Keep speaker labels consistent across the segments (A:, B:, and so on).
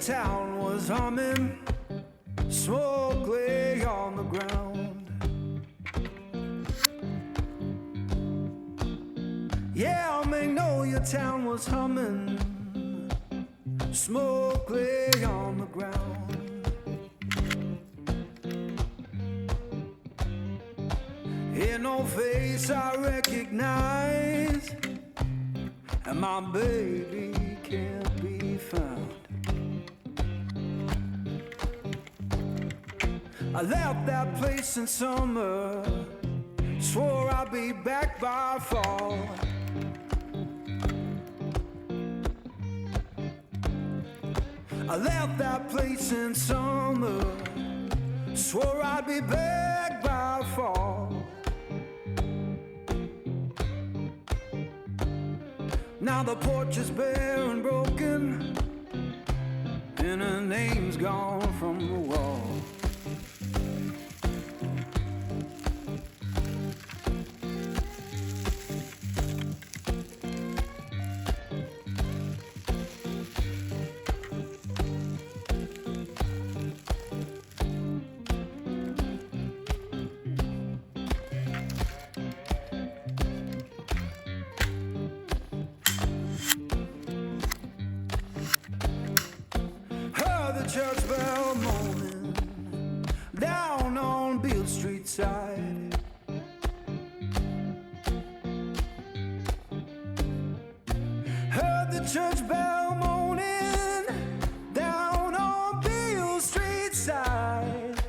A: town was humming, smoke lay on the ground. Yeah, Magnolia town was humming, smoke lay on the ground. Ain't no face I recognize, and my baby can't be found. I left that place in summer, swore I'd be back by fall. I left that place in summer, swore I'd be back by fall. Now the porch is bare and broken, and her name's gone from the wall. Church bell moaning down on Beale Street side. Heard the church bell moaning down on Beale Street side.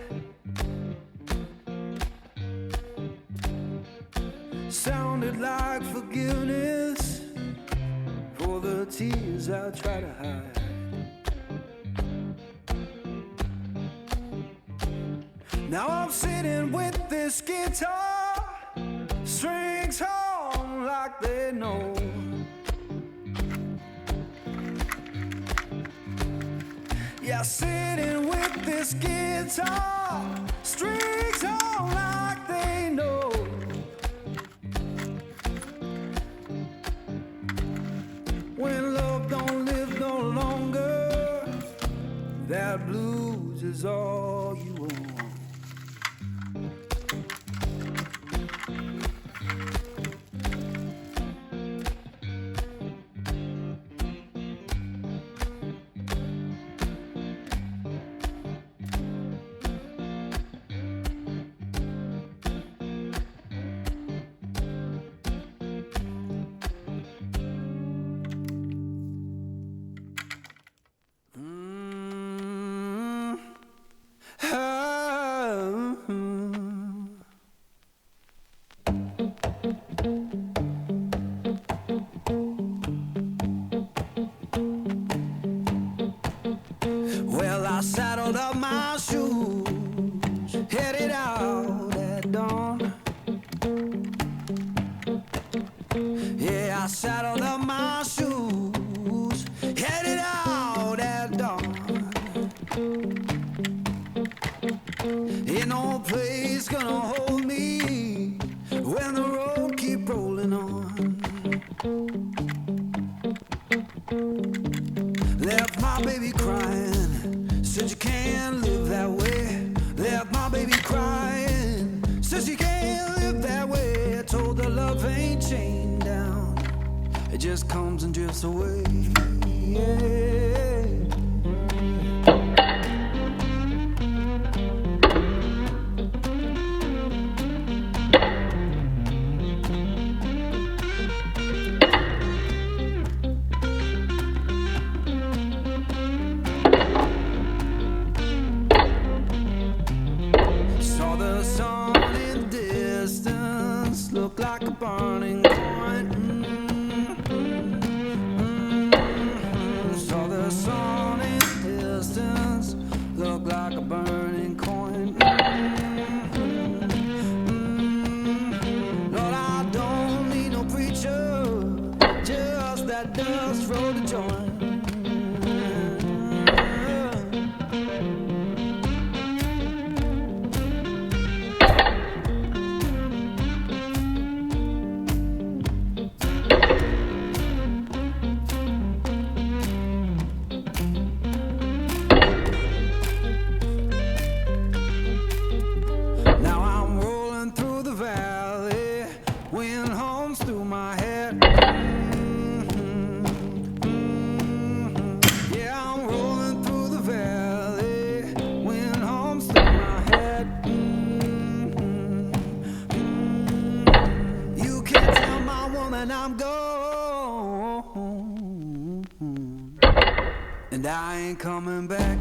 A: Sounded like forgiveness for the tears I try to hide. Now I'm sitting with this guitar, strings hum like they know. Yeah, sitting with this guitar, strings hum like they know. When love don't live no longer, that blues is all you want. Well, I saddled up my shoes, headed out at dawn. Yeah, I saddled up my shoes, headed out at dawn. Ain't no place gonna hold me when the road keep rolling on. Left my baby crying, said you can't live that way. Left my baby crying, says you can't live that way. I told her love ain't chained down, it just comes and drifts away. Yeah. Saw the sun in the distance, looked like a burning coin. Saw the sun in the distance, looked like a burning coin. Lord, I don't need no preacher, just that dust roll to join. wind hums through my head. Yeah, I'm rolling through the valley, wind hums through my head. You can't tell my woman I'm gone, and I ain't coming back.